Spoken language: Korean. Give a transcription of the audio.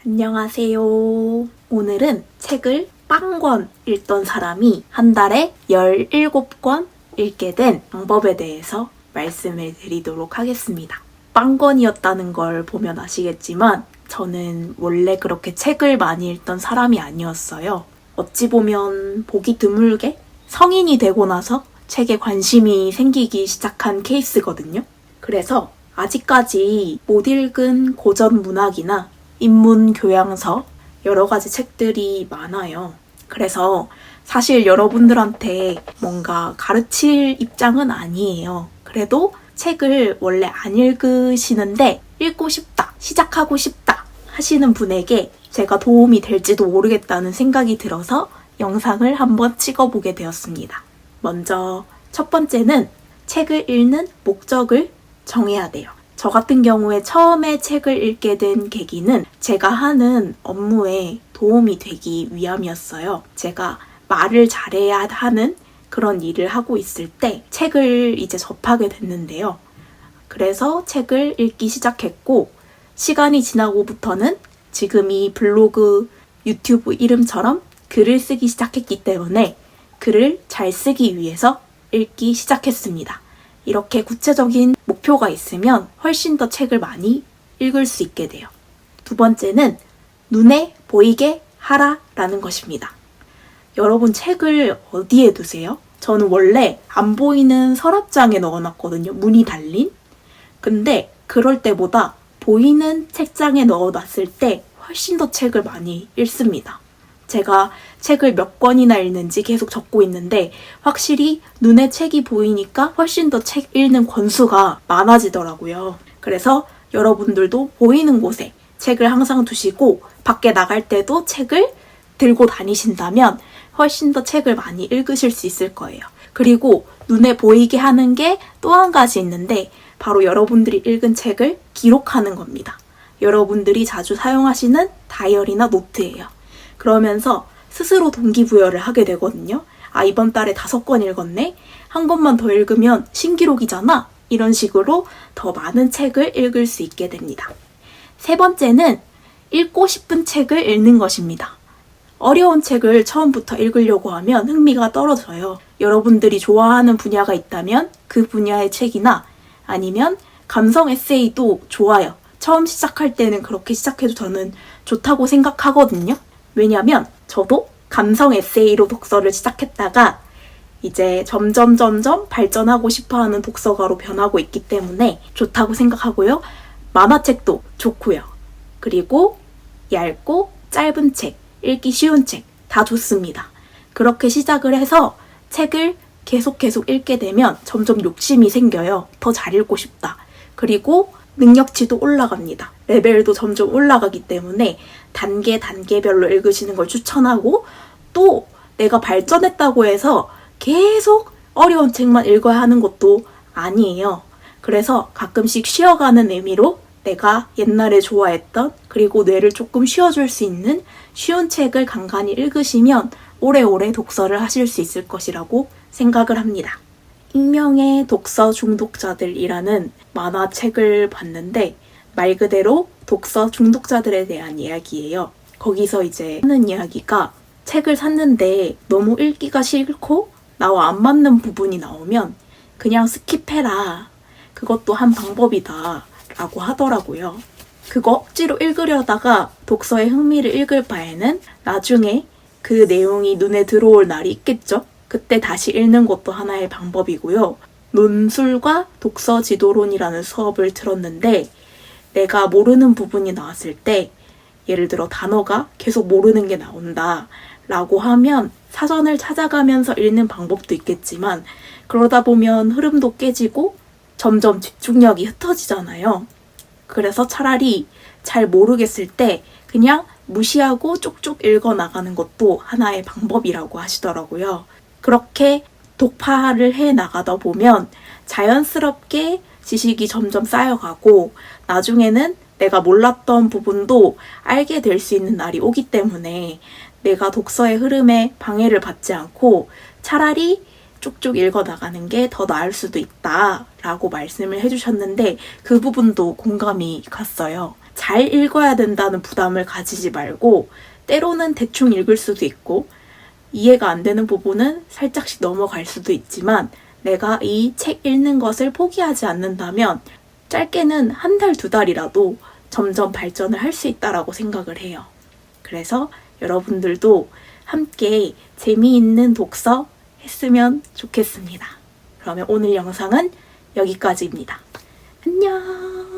안녕하세요. 오늘은 책을 빵권 읽던 사람이 한 달에 17권 읽게 된 방법에 대해서 말씀을 드리도록 하겠습니다. 빵권이었다는 걸 보면 아시겠지만 저는 원래 그렇게 책을 많이 읽던 사람이 아니었어요. 어찌 보면 보기 드물게 성인이 되고 나서 책에 관심이 생기기 시작한 케이스거든요. 그래서 아직까지 못 읽은 고전 문학이나 인문 교양서 여러 가지 책들이 많아요. 그래서 사실 여러분들한테 뭔가 가르칠 입장은 아니에요. 그래도 책을 원래 안 읽으시는데 읽고 싶다, 시작하고 싶다 하시는 분에게 제가 도움이 될지도 모르겠다는 생각이 들어서 영상을 한번 찍어보게 되었습니다. 먼저 첫 번째는 책을 읽는 목적을 정해야 돼요. 저 같은 경우에 처음에 책을 읽게 된 계기는 제가 하는 업무에 도움이 되기 위함이었어요. 제가 말을 잘해야 하는 그런 일을 하고 있을 때 책을 이제 접하게 됐는데요. 그래서 책을 읽기 시작했고 시간이 지나고부터는 지금 이 블로그, 유튜브 이름처럼 글을 쓰기 시작했기 때문에 글을 잘 쓰기 위해서 읽기 시작했습니다. 이렇게 구체적인 목표가 있으면 훨씬 더 책을 많이 읽을 수 있게 돼요. 두 번째는 눈에 보이게 하라라는 것입니다. 여러분 책을 어디에 두세요? 저는 원래 안 보이는 서랍장에 넣어놨거든요. 문이 달린. 근데 그럴 때보다 보이는 책장에 넣어놨을 때 훨씬 더 책을 많이 읽습니다. 제가 책을 몇 권이나 읽는지 계속 적고 있는데 확실히 눈에 책이 보이니까 훨씬 더 책 읽는 권수가 많아지더라고요. 그래서 여러분들도 보이는 곳에 책을 항상 두시고 밖에 나갈 때도 책을 들고 다니신다면 훨씬 더 책을 많이 읽으실 수 있을 거예요. 그리고 눈에 보이게 하는 게 또 한 가지 있는데 바로 여러분들이 읽은 책을 기록하는 겁니다. 여러분들이 자주 사용하시는 다이어리나 노트예요. 그러면서 스스로 동기부여를 하게 되거든요. 아, 이번 달에 5권 읽었네? 한 권만 더 읽으면 신기록이잖아? 이런 식으로 더 많은 책을 읽을 수 있게 됩니다. 세 번째는 읽고 싶은 책을 읽는 것입니다. 어려운 책을 처음부터 읽으려고 하면 흥미가 떨어져요. 여러분들이 좋아하는 분야가 있다면 그 분야의 책이나 아니면 감성 에세이도 좋아요. 처음 시작할 때는 그렇게 시작해도 저는 좋다고 생각하거든요. 왜냐면 저도 감성 에세이로 독서를 시작했다가 이제 점점 발전하고 싶어하는 독서가로 변하고 있기 때문에 좋다고 생각하고요. 만화책도 좋고요. 그리고 얇고 짧은 책, 읽기 쉬운 책 다 좋습니다. 그렇게 시작을 해서 책을 계속 단계치도 되면 점점 욕심이 생겨요. 더 잘 읽고 싶다. 그리고 능력치도 올라갑니다. 레벨도 점점 올라가기 때문에 단계별로 읽으시는 걸 추천하고 또 내가 발전했다고 해서 계속 어려운 책만 읽어야 하는 것도 아니에요. 그래서 가끔씩 쉬어가는 의미로 내가 옛날에 좋아했던 그리고 뇌를 조금 쉬어줄 수 있는 쉬운 책을 간간히 읽으시면 오래오래 독서를 하실 수 있을 것이라고 생각을 합니다. 익명의 독서 중독자들이라는 만화책을 봤는데 말 그대로 독서 중독자들에 대한 이야기예요. 거기서 이제 하는 이야기가 책을 샀는데 너무 읽기가 싫고 나와 안 맞는 부분이 나오면 그냥 스킵해라. 그것도 한 방법이다 라고 하더라고요. 그거 억지로 읽으려다가 독서의 흥미를 읽을 바에는 나중에 그 내용이 눈에 들어올 날이 있겠죠? 그때 다시 읽는 것도 하나의 방법이고요. 논술과 독서 지도론이라는 수업을 들었는데 내가 모르는 부분이 나왔을 때 예를 들어 단어가 계속 모르는 게 나온다 라고 하면 사전을 찾아가면서 읽는 방법도 있겠지만 그러다 보면 흐름도 깨지고 점점 집중력이 흩어지잖아요. 그래서 차라리 잘 모르겠을 때 그냥 무시하고 쭉쭉 읽어 나가는 것도 하나의 방법이라고 하시더라고요. 그렇게 독파를 해 나가다 보면 자연스럽게 지식이 점점 쌓여가고 나중에는 내가 몰랐던 부분도 알게 될 수 있는 날이 오기 때문에 내가 독서의 흐름에 방해를 받지 않고 차라리 쭉쭉 읽어나가는 게 더 나을 수도 있다라고 말씀을 해주셨는데 그 부분도 공감이 갔어요. 잘 읽어야 된다는 부담을 가지지 말고 때로는 대충 읽을 수도 있고 이해가 안 되는 부분은 살짝씩 넘어갈 수도 있지만 내가 이 책 읽는 것을 포기하지 않는다면 짧게는 한 달, 두 달이라도 점점 발전을 할 수 있다라고 생각을 해요. 그래서 여러분들도 함께 재미있는 독서 했으면 좋겠습니다. 그러면 오늘 영상은 여기까지입니다. 안녕!